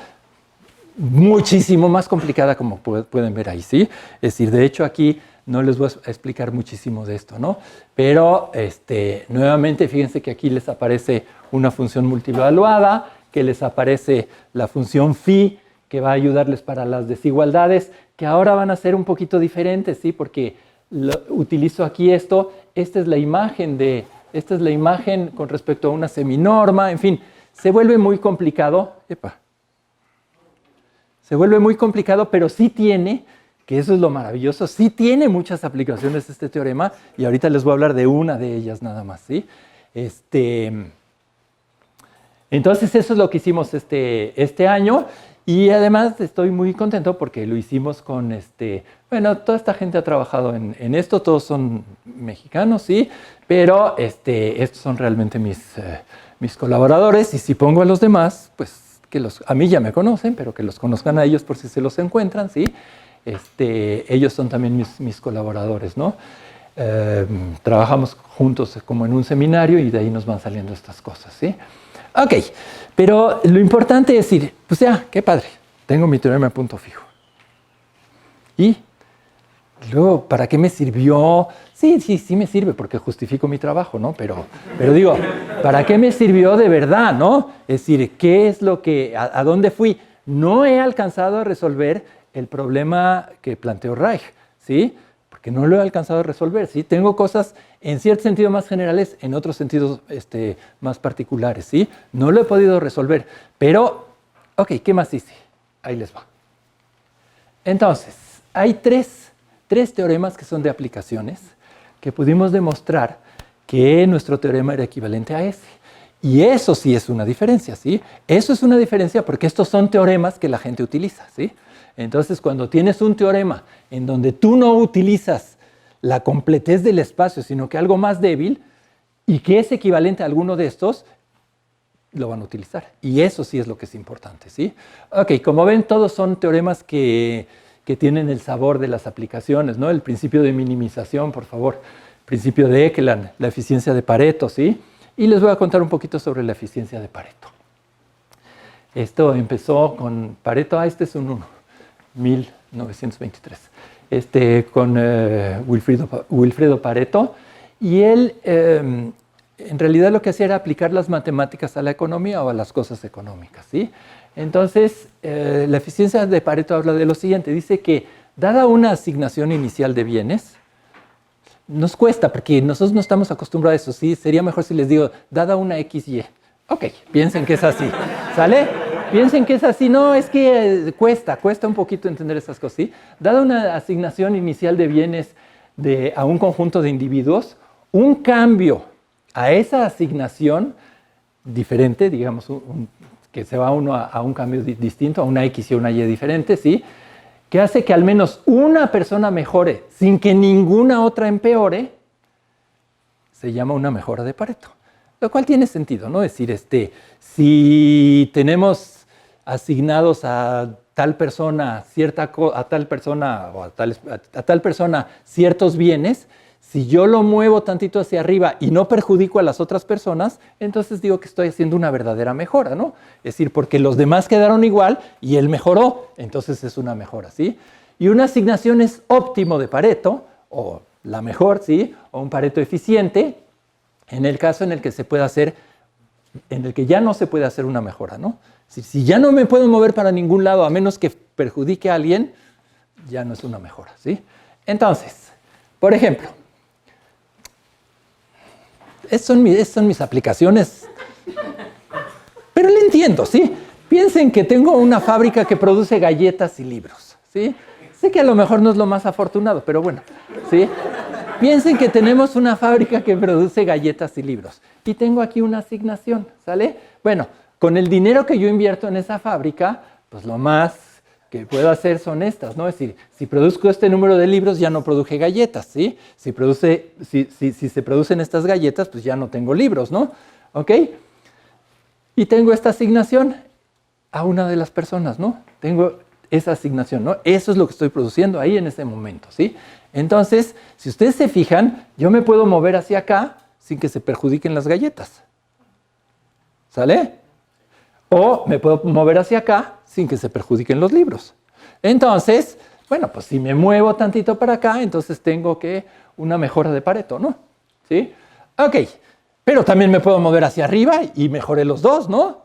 muchísimo más complicada, como pueden ver ahí, ¿sí? Es decir, de hecho aquí no les voy a explicar muchísimo de esto, ¿no? Pero nuevamente fíjense que aquí les aparece una función multievaluada, que les aparece la función phi, que va a ayudarles para las desigualdades, que ahora van a ser un poquito diferentes, ¿sí? Porque utilizo aquí esto, esta es la imagen con respecto a una seminorma, en fin, se vuelve muy complicado. Se vuelve muy complicado, pero sí tiene, que eso es lo maravilloso, sí tiene muchas aplicaciones este teorema, y ahorita les voy a hablar de una de ellas nada más, ¿sí? Entonces eso es lo que hicimos este año, y además estoy muy contento porque lo hicimos con, bueno, toda esta gente ha trabajado en esto, todos son mexicanos, sí, pero estos son realmente mis colaboradores, y si pongo a los demás, pues que a mí ya me conocen, pero que los conozcan a ellos por si se los encuentran, ¿sí? Ellos son también mis colaboradores, ¿no? Trabajamos juntos como en un seminario y de ahí nos van saliendo estas cosas, ¿sí? Ok, pero lo importante es decir, pues ya, qué padre, tengo mi teorema de punto fijo. ¿Y luego para qué me sirvió? Sí me sirve porque justifico mi trabajo, ¿no? Pero digo, ¿para qué me sirvió de verdad, no? Es decir, ¿qué es lo que, a dónde fui? No he alcanzado a resolver el problema que planteó Reich, ¿sí? Porque no lo he alcanzado a resolver, ¿sí? Tengo cosas en cierto sentido más generales, en otros sentidos más particulares, ¿sí? No lo he podido resolver, pero, ok, ¿qué más hice? Ahí les va. Entonces, hay tres teoremas que son de aplicaciones que pudimos demostrar que nuestro teorema era equivalente a ese. Y eso sí es una diferencia, ¿sí? Eso es una diferencia porque estos son teoremas que la gente utiliza, ¿sí? Entonces, cuando tienes un teorema en donde tú no utilizas la completez del espacio, sino que algo más débil, y que es equivalente a alguno de estos, lo van a utilizar. Y eso sí es lo que es importante, ¿sí? Ok, como ven, todos son teoremas que tienen el sabor de las aplicaciones, ¿no? El principio de minimización, por favor. El principio de Ekeland, la eficiencia de Pareto, ¿sí? Y les voy a contar un poquito sobre la eficiencia de Pareto. Esto empezó con Pareto, este es un 1, 1923, con Wilfredo Pareto, y él en realidad lo que hacía era aplicar las matemáticas a la economía o a las cosas económicas, ¿sí? Entonces, la eficiencia de Pareto habla de lo siguiente, dice que dada una asignación inicial de bienes, nos cuesta, porque nosotros no estamos acostumbrados a eso, ¿sí? Sería mejor si les digo, dada una XY. Ok, piensen que es así, ¿sale? Piensen que es así, no, es que cuesta un poquito entender esas cosas, ¿sí? Dada una asignación inicial de bienes a un conjunto de individuos, un cambio a esa asignación diferente, digamos, que se va uno a un cambio distinto, a una X y a una Y diferente, ¿sí? Que hace que al menos una persona mejore sin que ninguna otra empeore, se llama una mejora de Pareto. Lo cual tiene sentido, ¿no? Es decir, si tenemos asignados a tal persona ciertos bienes, si yo lo muevo tantito hacia arriba y no perjudico a las otras personas, entonces digo que estoy haciendo una verdadera mejora, ¿no? Es decir, porque los demás quedaron igual y él mejoró, entonces es una mejora, ¿sí? Y una asignación es óptimo de Pareto, o la mejor, ¿sí? O un Pareto eficiente, en el caso en el que se puede hacer, en el que ya no se puede hacer una mejora, ¿no? Si ya no me puedo mover para ningún lado a menos que perjudique a alguien, ya no es una mejora, ¿sí? Entonces, por ejemplo, estas son mis aplicaciones, pero le entiendo, ¿sí? Piensen que tengo una fábrica que produce galletas y libros, ¿sí? Sé que a lo mejor no es lo más afortunado, pero bueno, ¿sí? Piensen que tenemos una fábrica que produce galletas y libros y tengo aquí una asignación, ¿sale? Bueno, con el dinero que yo invierto en esa fábrica, pues lo más que puedo hacer son estas, ¿no? Es decir, si produzco este número de libros, ya no produje galletas, ¿sí? Si se producen estas galletas, pues ya no tengo libros, ¿no? ¿Ok? Y tengo esta asignación a una de las personas, ¿no? Tengo esa asignación, ¿no? Eso es lo que estoy produciendo ahí en ese momento, ¿sí? Entonces, si ustedes se fijan, yo me puedo mover hacia acá sin que se perjudiquen las galletas. ¿Sale? O me puedo mover hacia acá sin que se perjudiquen los libros. Entonces, bueno, pues si me muevo tantito para acá, entonces tengo que una mejora de Pareto, ¿no? ¿Sí? Ok, pero también me puedo mover hacia arriba y mejoré los dos, ¿no?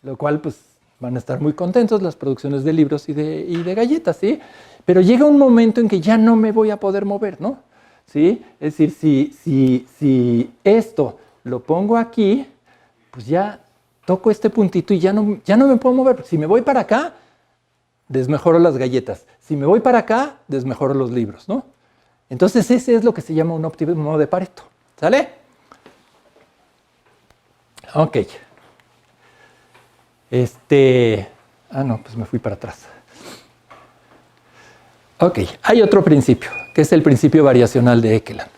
Lo cual, pues, van a estar muy contentos las producciones de libros y de galletas, ¿sí? Pero llega un momento en que ya no me voy a poder mover, ¿no? ¿Sí? Es decir, si esto lo pongo aquí, pues ya toco este puntito y ya no me puedo mover. Si me voy para acá, desmejoro las galletas. Si me voy para acá, desmejoro los libros, ¿no? Entonces ese es lo que se llama un óptimo de Pareto. ¿Sale? Ok. No, pues me fui para atrás. Ok, hay otro principio, que es el principio variacional de Ekeland.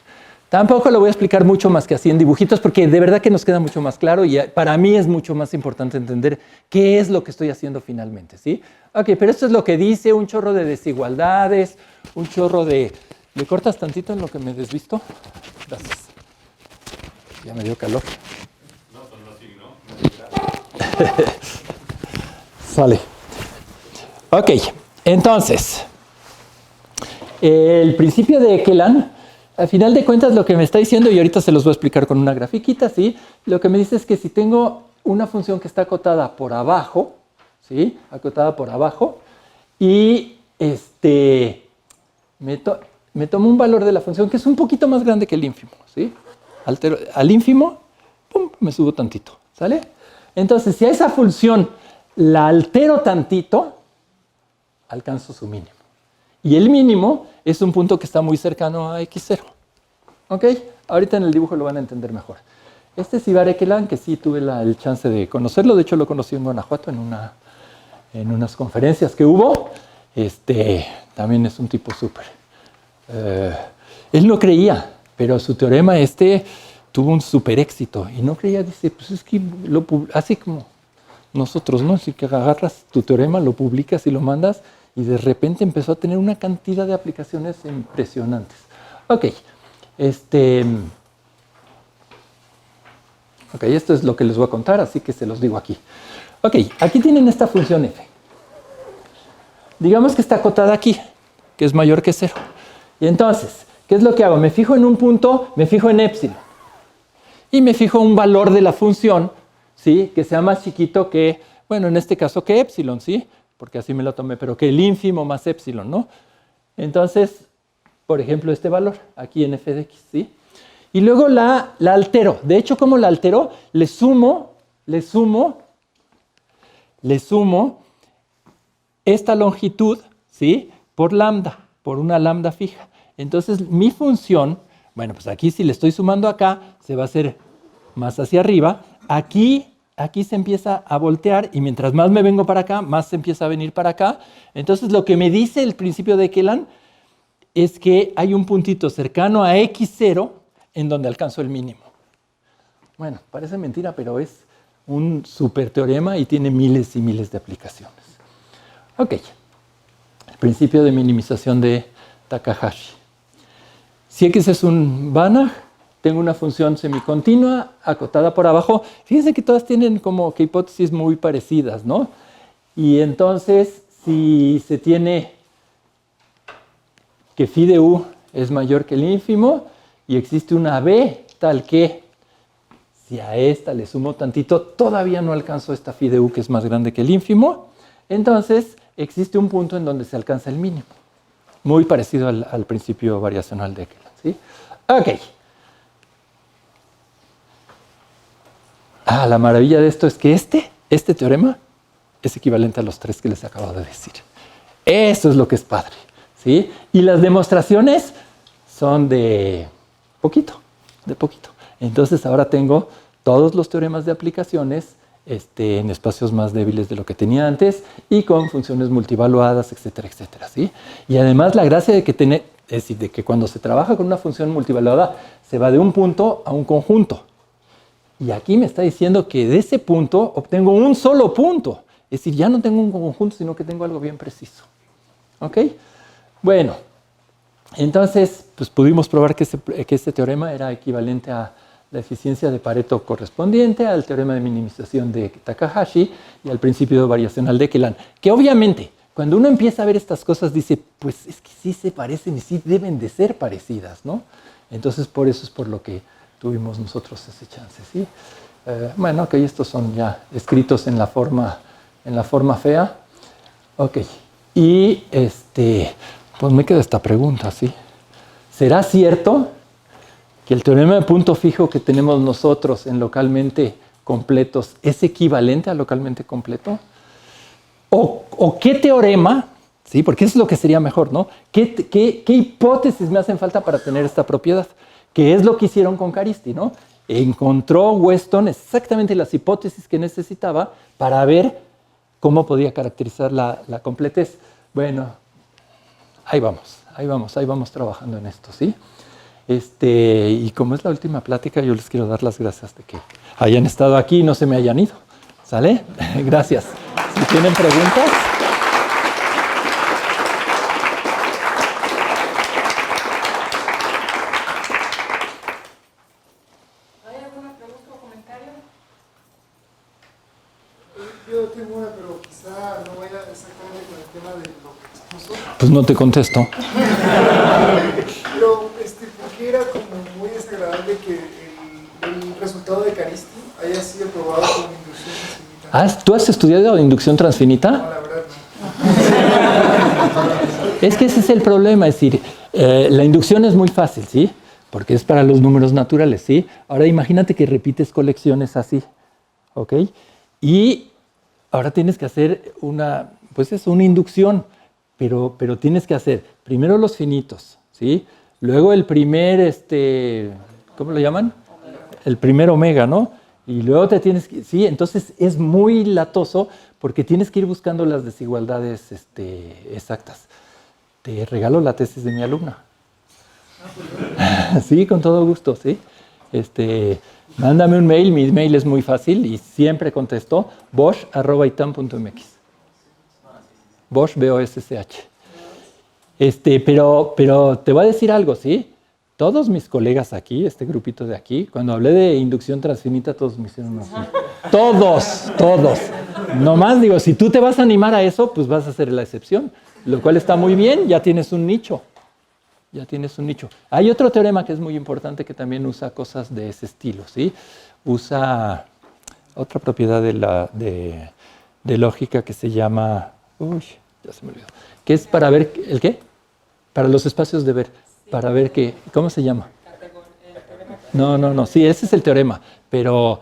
Tampoco lo voy a explicar mucho más que así en dibujitos, porque de verdad que nos queda mucho más claro y para mí es mucho más importante entender qué es lo que estoy haciendo finalmente, ¿sí? Ok, pero esto es lo que dice, un chorro de desigualdades, un chorro de... ¿Le cortas tantito en lo que me desvisto? Gracias. Ya me dio calor. No, son así, ¿no? Sale. Ok, entonces, el principio de Ekeland, al final de cuentas lo que me está diciendo, y ahorita se los voy a explicar con una grafiquita, ¿sí? Lo que me dice es que si tengo una función que está acotada por abajo, ¿sí? Acotada por abajo, y me tomo un valor de la función que es un poquito más grande que el ínfimo, ¿sí? Al ínfimo, pum, me subo tantito, ¿sale? Entonces, si a esa función la altero tantito, alcanzo su mínimo. Y el mínimo es un punto que está muy cercano a x0. ¿Ok? Ahorita en el dibujo lo van a entender mejor. Este es Ivar Ekeland, que sí tuve el chance de conocerlo. De hecho, lo conocí en Guanajuato en unas conferencias que hubo. También es un tipo súper. Él no creía, pero su teorema tuvo un súper éxito. Y no creía, dice, pues es que así como nosotros, ¿no? Así que agarras tu teorema, lo publicas y lo mandas, y de repente empezó a tener una cantidad de aplicaciones impresionantes. Ok, esto es lo que les voy a contar, así que se los digo aquí. Ok, aquí tienen esta función f. Digamos que está acotada aquí, que es mayor que 0. Y entonces, ¿qué es lo que hago? Me fijo en un punto, me fijo en epsilon. Y me fijo un valor de la función, ¿sí? Que sea más chiquito que, bueno, en este caso que epsilon, ¿sí? Porque así me lo tomé, pero que el ínfimo más epsilon, ¿no? Entonces, por ejemplo, este valor, aquí en f de x, ¿sí? Y luego la altero. De hecho, ¿cómo la altero? Le sumo esta longitud, ¿sí? Por lambda, por una lambda fija. Entonces, mi función, bueno, pues aquí si le estoy sumando acá, se va a hacer más hacia arriba. Aquí se empieza a voltear y mientras más me vengo para acá, más se empieza a venir para acá. Entonces, lo que me dice el principio de Ekeland es que hay un puntito cercano a x0 en donde alcanzo el mínimo. Bueno, parece mentira, pero es un super teorema y tiene miles y miles de aplicaciones. Ok, el principio de minimización de Takahashi. Si x es un Banach, tengo una función semicontinua acotada por abajo. Fíjense que todas tienen como que hipótesis muy parecidas, ¿no? Y entonces, si se tiene que phi de u es mayor que el ínfimo y existe una b tal que si a esta le sumo tantito, todavía no alcanzo esta phi de u que es más grande que el ínfimo, entonces existe un punto en donde se alcanza el mínimo. Muy parecido al principio variacional de Ekeland, ¿sí? Ok. La maravilla de esto es que este teorema es equivalente a los 3 que les acabo de decir. Eso es lo que es padre, ¿sí? Y las demostraciones son de poquito. Entonces ahora tengo todos los teoremas de aplicaciones en espacios más débiles de lo que tenía antes y con funciones multivaluadas, etcétera, etcétera, ¿sí? Y además la gracia de de que cuando se trabaja con una función multivaluada se va de un punto a un conjunto. Y aquí me está diciendo que de ese punto obtengo un solo punto. Es decir, ya no tengo un conjunto, sino que tengo algo bien preciso. ¿Ok? Bueno, entonces pues pudimos probar que este teorema era equivalente a la eficiencia de Pareto correspondiente al teorema de minimización de Takahashi y al principio variacional de Kellan. Que obviamente, cuando uno empieza a ver estas cosas, dice, pues es que sí se parecen y sí deben de ser parecidas, ¿no? Entonces, por eso es por lo que tuvimos nosotros ese chance, ¿sí? Bueno, ok, estos son ya escritos en la forma fea. Ok, y pues me queda esta pregunta, ¿sí? ¿Será cierto que el teorema de punto fijo que tenemos nosotros en localmente completos es equivalente a localmente completo? ¿O qué teorema, sí? Porque eso es lo que sería mejor, ¿no? ¿Qué hipótesis me hacen falta para tener esta propiedad? Que es lo que hicieron con Caristi, ¿no? Encontró Weston exactamente las hipótesis que necesitaba para ver cómo podía caracterizar la completez. Bueno, ahí vamos trabajando en esto, ¿sí? Y como es la última plática, yo les quiero dar las gracias de que hayan estado aquí y no se me hayan ido. ¿Sale? Gracias. Si tienen preguntas. ¿Hay alguna pregunta o comentario? Yo tengo una, pero quizá no vaya exactamente con el tema de lo que expuso. Pues no te contesto. Pero, ¿por qué era como muy desagradable que el resultado de Caristi haya sido probado con inducción transfinita? ¿Tú has estudiado inducción transfinita? No, la verdad no. Es que ese es el problema, es decir, la inducción es muy fácil, ¿sí? Porque es para los números naturales, ¿sí? Ahora imagínate que repites colecciones así, ¿ok? Y ahora tienes que hacer una inducción, pero tienes que hacer primero los finitos, ¿sí? Luego el primer, ¿cómo lo llaman? El primer omega, ¿no? Y luego te tienes que, sí, entonces es muy latoso porque tienes que ir buscando las desigualdades exactas. Te regalo la tesis de mi alumna. Sí, con todo gusto, sí. Mándame un mail, mi mail es muy fácil y siempre contesto, bosch@itam.mx. Bosch, B-O-S-C-H. Pero te voy a decir algo, ¿sí? Todos mis colegas aquí, este grupito de aquí, cuando hablé de inducción transfinita, todos me hicieron así. Todos. Nomás digo, si tú te vas a animar a eso, pues vas a ser la excepción, lo cual está muy bien, ya tienes un nicho. Hay otro teorema que es muy importante que también usa cosas de ese estilo, ¿sí? Usa otra propiedad de lógica que se llama... Uy, ya se me olvidó. Que es para ver... ¿El qué? Para los espacios de ver. Para ver qué... ¿Cómo se llama? No. Sí, ese es el teorema. Pero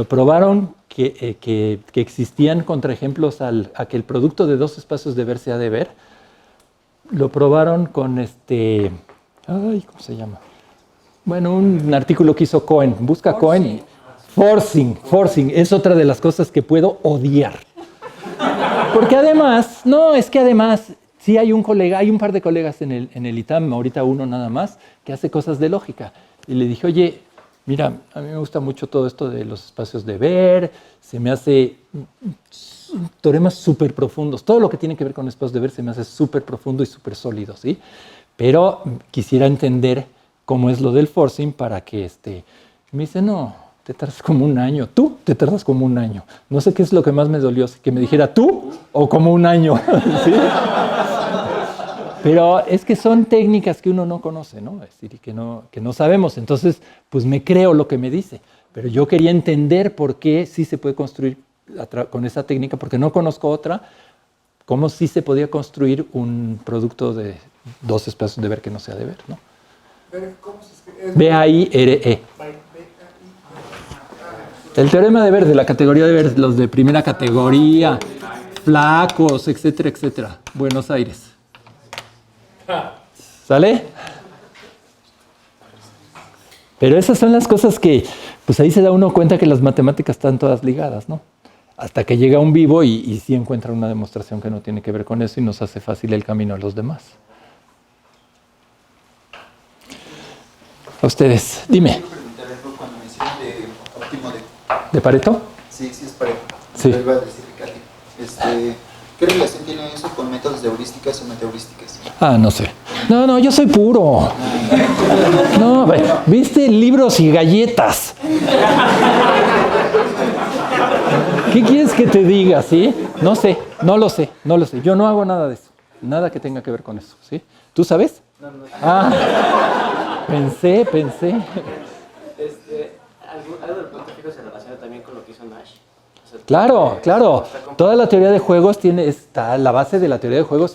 probaron que existían contraejemplos a que el producto de dos espacios de ver sea de ver. Lo probaron con ¿cómo se llama? Bueno, un artículo que hizo Cohen. Busca Cohen. Forcing. Es otra de las cosas que puedo odiar. Porque además, sí hay un par de colegas en el ITAM, ahorita uno nada más, que hace cosas de lógica. Y le dije, oye, mira, a mí me gusta mucho todo esto de los espacios de ver, se me hace teoremas súper profundos. Todo lo que tiene que ver con espacios de ver se me hace súper profundo y súper sólido, ¿sí? Pero quisiera entender cómo es lo del forcing para que me dice, no, te tardas como un año. Tú te tardas como un año. No sé qué es lo que más me dolió, que me dijera tú o como un año. ¿Sí? Pero es que son técnicas que uno no conoce, ¿no? Es decir, que no sabemos. Entonces, pues me creo lo que me dice. Pero yo quería entender por qué sí se puede construir con esa técnica, porque no conozco otra, cómo sí se podía construir un producto de dos espacios de ver que no sea de ver, ¿no? ¿Cómo se escribe? B-A-I-R-E. El teorema de ver, de la categoría de ver, los de primera categoría, flacos, etcétera, etcétera. Buenos Aires. ¿Sale? Pero esas son las cosas que, pues ahí se da uno cuenta que las matemáticas están todas ligadas, ¿no? Hasta que llega un vivo y sí encuentra una demostración que no tiene que ver con eso y nos hace fácil el camino a los demás. A ustedes, dime. Quiero preguntar algo cuando mencionan de óptimo ¿De Pareto? Sí, es Pareto. Sí. Lo iba a decir Ricardo. ¿Qué relación tiene eso con métodos de heurísticas o metaheurísticas? No sé. No, yo soy puro. No, viste libros y galletas. ¿Qué quieres que te diga, sí? No sé, no lo sé. Yo no hago nada de eso. Nada que tenga que ver con eso, ¿sí? ¿Tú sabes? No, no. Pensé. Algo del punto fijo se relaciona también con lo que hizo Nash. O sea, Claro. Toda la teoría de juegos la base de la teoría de juegos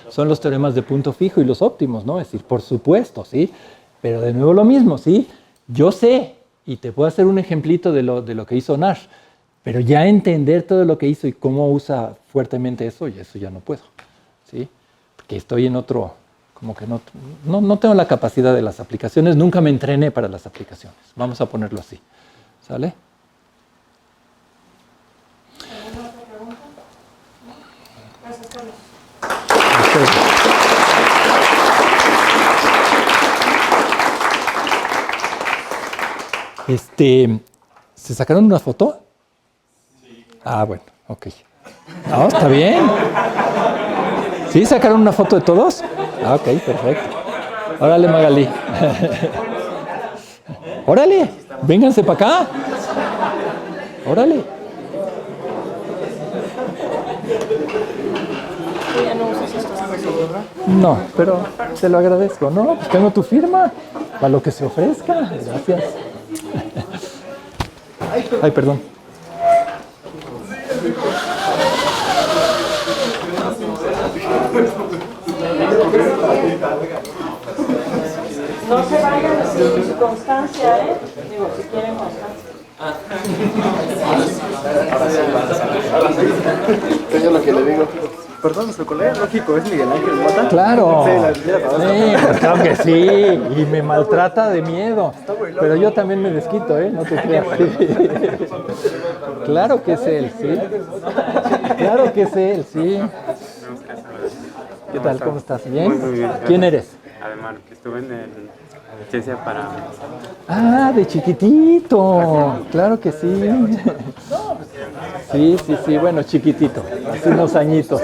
son los teoremas de punto fijo y los óptimos, ¿no? Es decir, por supuesto, ¿sí? Pero de nuevo lo mismo, ¿sí? Yo sé, y te puedo hacer un ejemplito de lo que hizo Nash, pero ya entender todo lo que hizo y cómo usa fuertemente eso, y eso ya no puedo, ¿sí? Porque estoy en otro, como que no tengo la capacidad de las aplicaciones, nunca me entrené para las aplicaciones, vamos a ponerlo así, ¿sale? ¿Alguna otra pregunta? Gracias, Carlos. ¿Se sacaron una foto? Sí. Bueno, ok. No, está bien. ¿Sí sacaron una foto de todos? Ok, perfecto. Órale, Magali. Órale, vénganse para acá. Órale. Tú ya no usas estos cursos, ¿verdad? No, pero te lo agradezco. No, pues tengo tu firma. Para lo que se ofrezca. Gracias. Ay, perdón. No se vayan sin constancia, ¿eh? Digo, si quieren constancia. Yo lo que le digo. Perdón, nuestro colega lógico es Miguel Ángel Mota. Claro. Sí, Pues claro que sí. Y me maltrata de miedo. Pero yo también me desquito, ¿eh? No te creas. Claro que es él, sí. Claro que es él, sí. ¿Qué tal? ¿Cómo estás? ¿Bien? Muy bien. ¿Quién eres? Además, que estuve en Ciencia para... De chiquitito. Claro que sí. Sí, bueno, chiquitito. Hace unos añitos.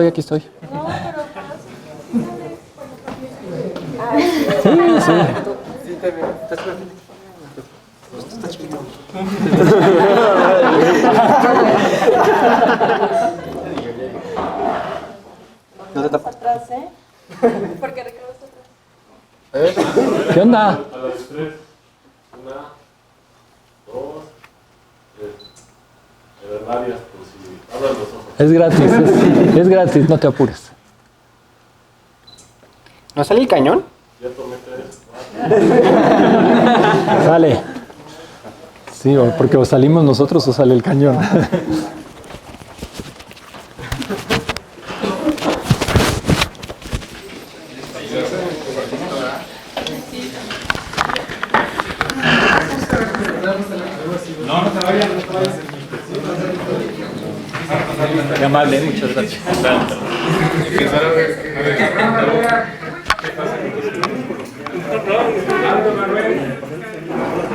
Aquí estoy. Sí. No te tapas. Atrás, ¿eh? Porque Ricardo está atrás. ¿Qué onda? A las 3. 1, 2, 3. Varias, por si abras los ojos. Es gratis, es gratis, no te apures. ¿No sale el cañón? Ya tomé 3. Sale. Sí, porque o salimos nosotros o sale el cañón. Qué amable, muchas gracias. ¿Qué pasa?